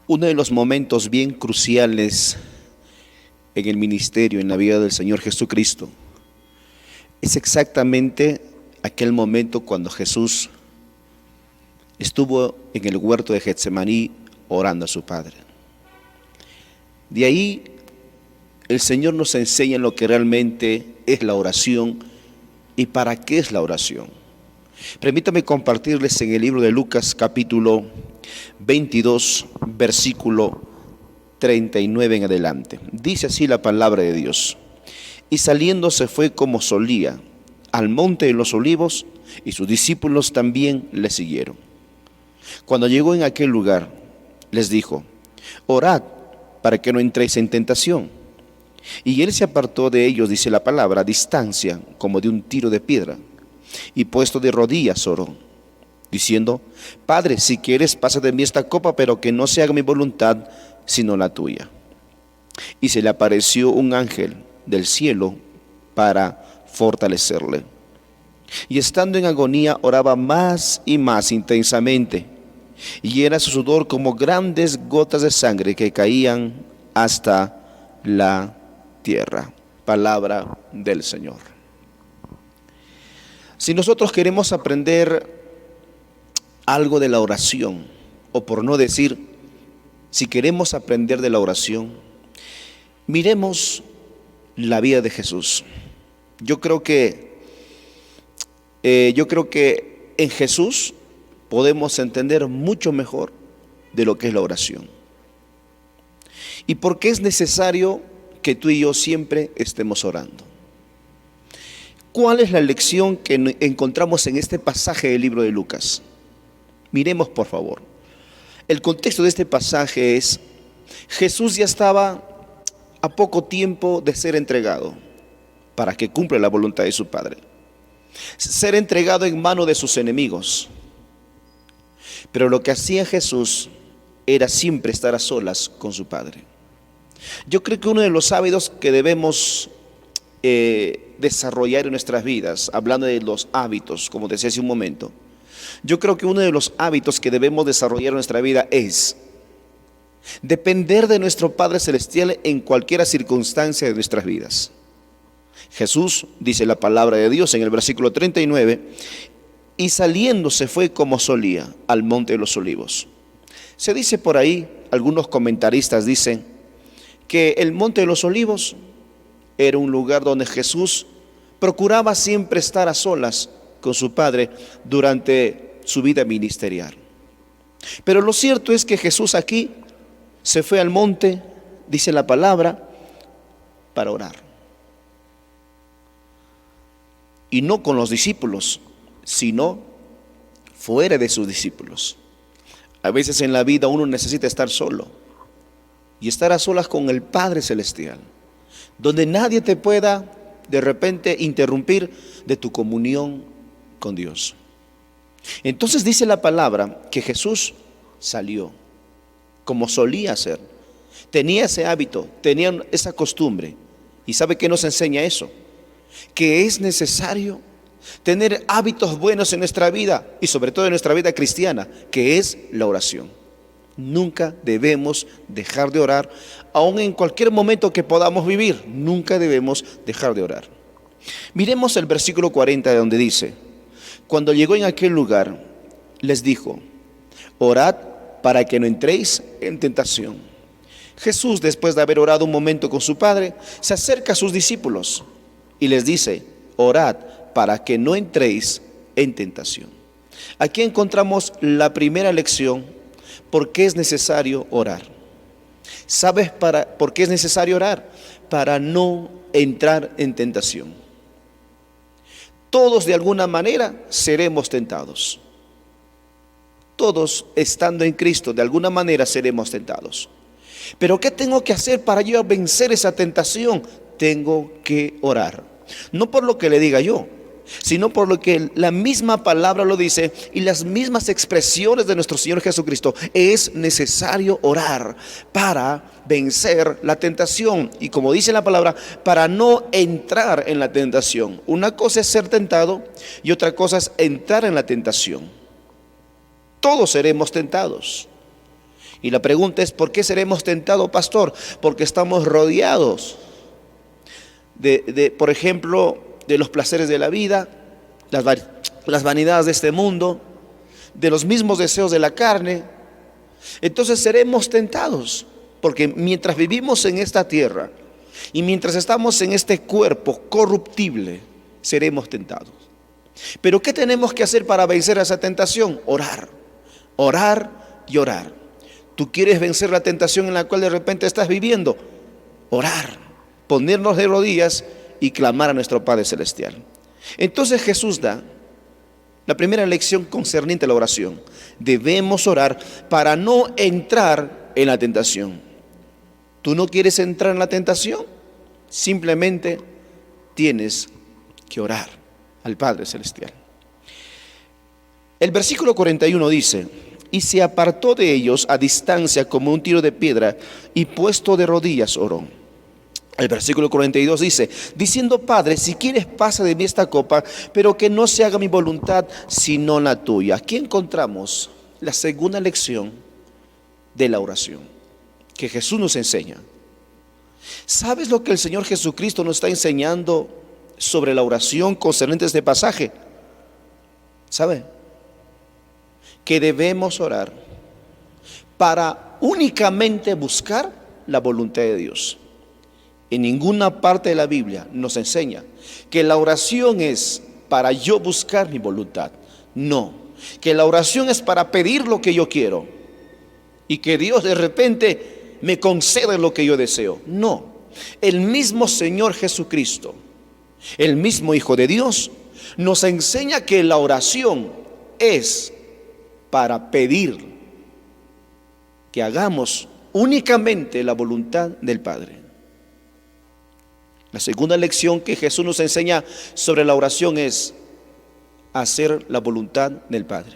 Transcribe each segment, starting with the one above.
Uno de los momentos bien cruciales en el ministerio, en la vida del Señor Jesucristo, es exactamente aquel momento cuando Jesús estuvo en el huerto de Getsemaní orando a su Padre. De ahí el Señor nos enseña lo que realmente es la oración y para qué es la oración. Permítame compartirles en el libro de Lucas capítulo 22, versículo 39 en adelante. Dice así la palabra de Dios: y saliendo se fue como solía al monte de los olivos, y sus discípulos también le siguieron. Cuando llegó en aquel lugar, les dijo: orad para que no entréis en tentación. Y él se apartó de ellos, dice la palabra, a distancia como de un tiro de piedra, y puesto de rodillas oró, diciendo: Padre, si quieres, pasa de mí esta copa, pero que no se haga mi voluntad sino la tuya. Y se le apareció un ángel del cielo para fortalecerle. Y estando en agonía oraba más y más intensamente, y era su sudor como grandes gotas de sangre que caían hasta la tierra. Palabra del Señor. Si nosotros queremos aprender algo de la oración, o por no decir, si queremos aprender de la oración, miremos la vida de Jesús. Yo creo que en Jesús podemos entender mucho mejor de lo que es la oración. ¿Y por qué es necesario que tú y yo siempre estemos orando? ¿Cuál es la lección que encontramos en este pasaje del libro de Lucas? Miremos, por favor. El contexto de este pasaje es: Jesús ya estaba a poco tiempo de ser entregado para que cumpla la voluntad de su Padre, ser entregado en manos de sus enemigos. Pero lo que hacía Jesús era siempre estar a solas con su Padre. Yo creo que uno de los hábitos que debemos desarrollar en nuestras vidas, hablando de los hábitos, como decía hace un momento, yo creo que uno de los hábitos que debemos desarrollar en nuestra vida es depender de nuestro Padre Celestial en cualquier circunstancia de nuestras vidas. Jesús, dice la palabra de Dios en el versículo 39, y saliendo se fue como solía al monte de los olivos. Se dice por ahí, algunos comentaristas dicen que el monte de los olivos era un lugar donde Jesús procuraba siempre estar a solas con su Padre durante su vida ministerial. Pero lo cierto es que Jesús aquí se fue al monte, dice la palabra, para orar. Y no con los discípulos, sino fuera de sus discípulos. A veces en la vida uno necesita estar solo y estar a solas con el Padre Celestial, donde nadie te pueda de repente interrumpir de tu comunión con Dios. Entonces dice la palabra que Jesús salió como solía hacer. Tenía ese hábito, tenía esa costumbre. ¿Y sabe qué nos enseña eso? Que es necesario tener hábitos buenos en nuestra vida y sobre todo en nuestra vida cristiana, que es la oración. Nunca debemos dejar de orar, aun en cualquier momento que podamos vivir, nunca debemos dejar de orar. Miremos el versículo 40 de donde dice: cuando llegó en aquel lugar, les dijo: orad para que no entréis en tentación. Jesús, después de haber orado un momento con su Padre, se acerca a sus discípulos y les dice: orad para que no entréis en tentación. Aquí encontramos la primera lección: ¿por qué es necesario orar? ¿Sabes por qué es necesario orar? Para no entrar en tentación. Todos de alguna manera seremos tentados. Todos, estando en Cristo, de alguna manera seremos tentados. Pero ¿qué tengo que hacer para yo vencer esa tentación? Tengo que orar. No por lo que le diga yo, sino por lo que la misma palabra lo dice y las mismas expresiones de nuestro Señor Jesucristo. Es necesario orar para vencer la tentación y, como dice la palabra, para no entrar en la tentación. Una cosa es ser tentado y otra cosa es entrar en la tentación. Todos seremos tentados Y la pregunta es, ¿por qué seremos tentados, pastor? Porque estamos rodeados por ejemplo, de los placeres de la vida, las vanidades de este mundo, de los mismos deseos de la carne. Entonces seremos tentados, porque mientras vivimos en esta tierra y mientras estamos en este cuerpo corruptible, seremos tentados. Pero ¿qué tenemos que hacer para vencer a esa tentación? Orar, orar y orar. ¿Tú quieres vencer la tentación en la cual de repente estás viviendo? Orar, ponernos de rodillas y clamar a nuestro Padre Celestial. Entonces Jesús da la primera lección concerniente a la oración. Debemos orar para no entrar en la tentación. ¿Tú no quieres entrar en la tentación? Simplemente tienes que orar al Padre Celestial. El versículo 41 dice: y se apartó de ellos a distancia como un tiro de piedra, y puesto de rodillas oró. El versículo 42 dice: diciendo, Padre, si quieres pasa de mí esta copa, pero que no se haga mi voluntad sino la tuya. Aquí encontramos la segunda lección de la oración que Jesús nos enseña. ¿Sabes lo que el Señor Jesucristo nos está enseñando sobre la oración concerniente a este pasaje? ¿Sabe? Que debemos orar para únicamente buscar la voluntad de Dios. En ninguna parte de la Biblia nos enseña que la oración es para yo buscar mi voluntad. No, que la oración es para pedir lo que yo quiero y que Dios de repente me conceda lo que yo deseo. No, el mismo Señor Jesucristo, el mismo Hijo de Dios, nos enseña que la oración es para pedir que hagamos únicamente la voluntad del Padre. La segunda lección que Jesús nos enseña sobre la oración es hacer la voluntad del Padre.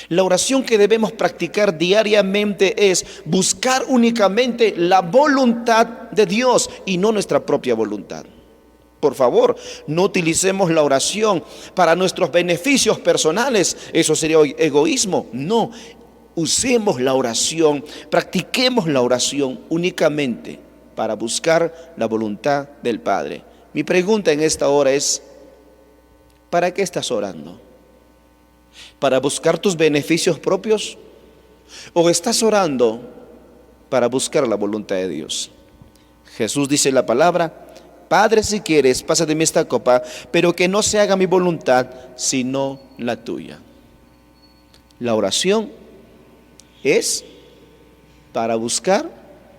La oración que debemos practicar diariamente es buscar únicamente la voluntad de Dios y no nuestra propia voluntad. Por favor, no utilicemos la oración para nuestros beneficios personales. Eso sería egoísmo. No, usemos la oración, practiquemos la oración únicamente para buscar la voluntad del Padre. Mi pregunta en esta hora es: ¿para qué estás orando? ¿Para buscar tus beneficios propios? ¿O estás orando para buscar la voluntad de Dios? Jesús dice en la palabra: Padre, si quieres, pasa de mí esta copa, pero que no se haga mi voluntad, sino la tuya. La oración es para buscar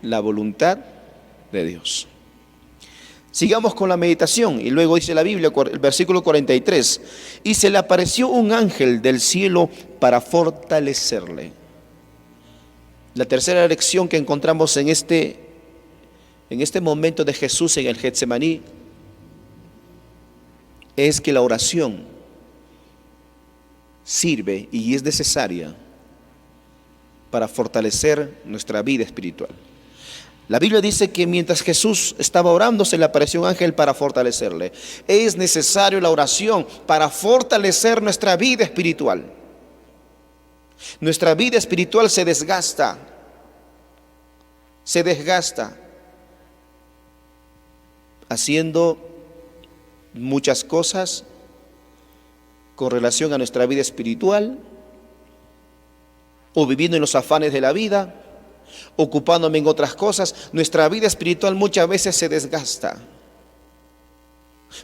la voluntad de Dios. Sigamos con la meditación. Y luego dice la Biblia, el versículo 43: y se le apareció un ángel del cielo para fortalecerle. La tercera lección que encontramos en este momento de Jesús en el Getsemaní es que la oración sirve y es necesaria para fortalecer nuestra vida espiritual. La Biblia dice que mientras Jesús estaba orando, se le apareció un ángel para fortalecerle. Es necesario la oración para fortalecer nuestra vida espiritual. Nuestra vida espiritual se desgasta haciendo muchas cosas con relación a nuestra vida espiritual, o viviendo en los afanes de la vida, ocupándome en otras cosas. Nuestra vida espiritual muchas veces se desgasta.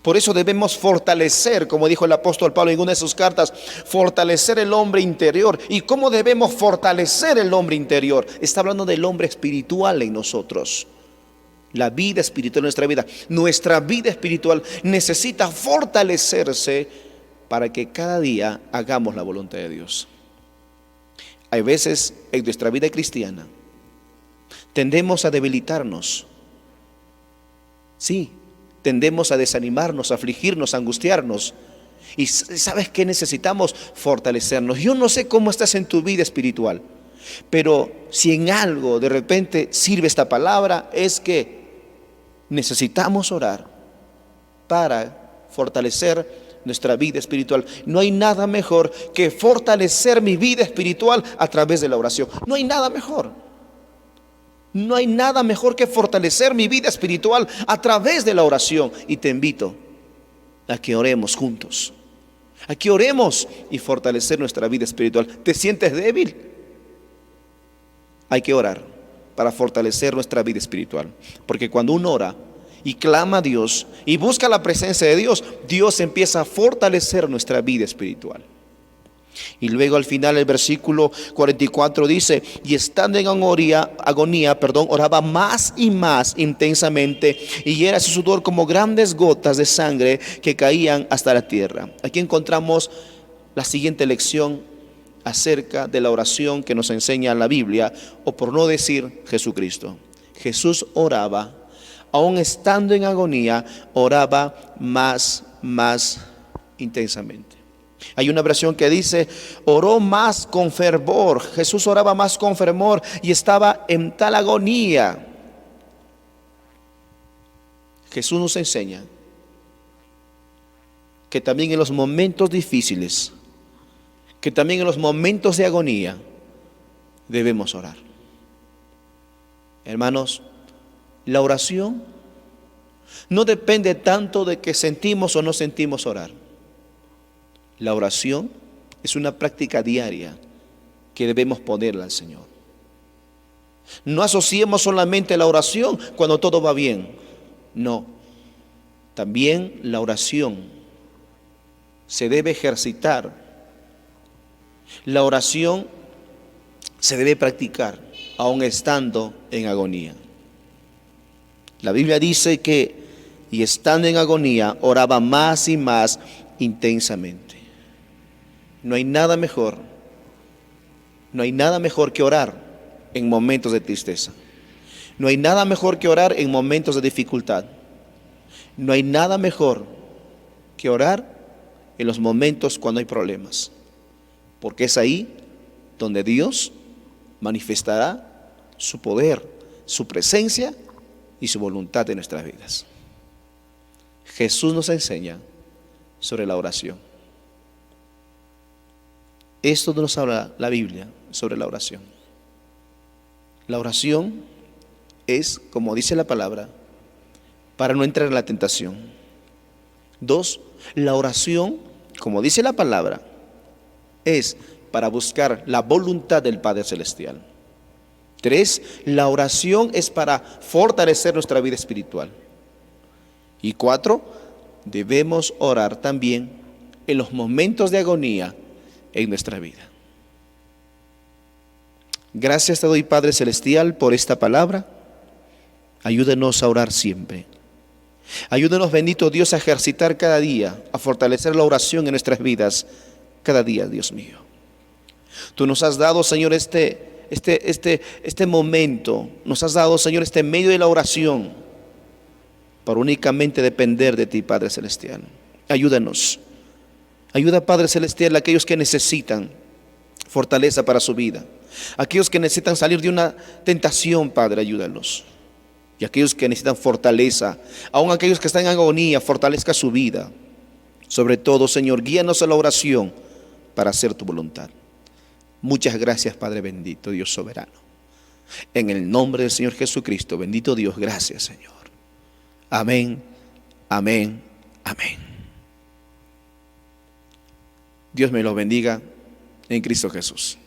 Por eso debemos fortalecer, como dijo el apóstol Pablo en una de sus cartas, fortalecer el hombre interior. ¿Y cómo debemos fortalecer el hombre interior? Está hablando del hombre espiritual en nosotros. La vida espiritual de nuestra vida espiritual necesita fortalecerse para que cada día hagamos la voluntad de Dios. Hay veces en nuestra vida cristiana tendemos a debilitarnos. Sí, tendemos a desanimarnos, a afligirnos, a angustiarnos. ¿Y sabes qué necesitamos? Fortalecernos. Yo no sé cómo estás en tu vida espiritual, pero si en algo de repente sirve esta palabra, es que necesitamos orar para fortalecer nuestra vida espiritual. No hay nada mejor que fortalecer mi vida espiritual a través de la oración. No hay nada mejor. No hay nada mejor que fortalecer mi vida espiritual a través de la oración. Y te invito a que oremos juntos. A que oremos y fortalecer nuestra vida espiritual. ¿Te sientes débil? Hay que orar para fortalecer nuestra vida espiritual. Porque cuando uno ora y clama a Dios y busca la presencia de Dios, Dios empieza a fortalecer nuestra vida espiritual. Y luego al final el versículo 44 dice: y estando en agonía, oraba más y más intensamente, y era su sudor como grandes gotas de sangre que caían hasta la tierra. Aquí encontramos la siguiente lección acerca de la oración que nos enseña la Biblia, o por no decir Jesucristo. Jesús oraba, aun estando en agonía, oraba más intensamente. Hay una versión que dice: oró más con fervor. Jesús oraba más con fervor y estaba en tal agonía. Jesús nos enseña que también en los momentos difíciles, que también en los momentos de agonía, debemos orar. Hermanos, la oración no depende tanto de que sentimos o no sentimos orar. La oración es una práctica diaria que debemos ponerla al Señor. No asociemos solamente la oración cuando todo va bien. No, también la oración se debe ejercitar. La oración se debe practicar aun estando en agonía. La Biblia dice que, y estando en agonía, oraba más y más intensamente. No hay nada mejor que orar en momentos de tristeza. No hay nada mejor que orar en momentos de dificultad. No hay nada mejor que orar en los momentos cuando hay problemas. Porque es ahí donde Dios manifestará su poder, su presencia y su voluntad en nuestras vidas. Jesús nos enseña sobre la oración. Esto nos habla la Biblia sobre la oración. La oración es, como dice la palabra, para no entrar en la tentación. 2, la oración, como dice la palabra, es para buscar la voluntad del Padre Celestial. 3, la oración es para fortalecer nuestra vida espiritual. Y 4, debemos orar también en los momentos de agonía en nuestra vida. Gracias te doy, Padre Celestial, por esta palabra. Ayúdenos a orar siempre. Ayúdenos, bendito Dios, a ejercitar cada día, a fortalecer la oración en nuestras vidas cada día, Dios mío. Tú nos has dado, Señor, este momento, nos has dado, Señor, este medio de la oración para únicamente depender de ti, Padre Celestial. Ayúdanos. Ayuda, Padre Celestial, a aquellos que necesitan fortaleza para su vida. Aquellos que necesitan salir de una tentación, Padre, ayúdalos. Y aquellos que necesitan fortaleza, aun aquellos que están en agonía, fortalezca su vida. Sobre todo, Señor, guíanos a la oración para hacer tu voluntad. Muchas gracias, Padre bendito, Dios soberano. En el nombre del Señor Jesucristo, bendito Dios, gracias, Señor. Amén, amén, amén. Dios me los bendiga en Cristo Jesús.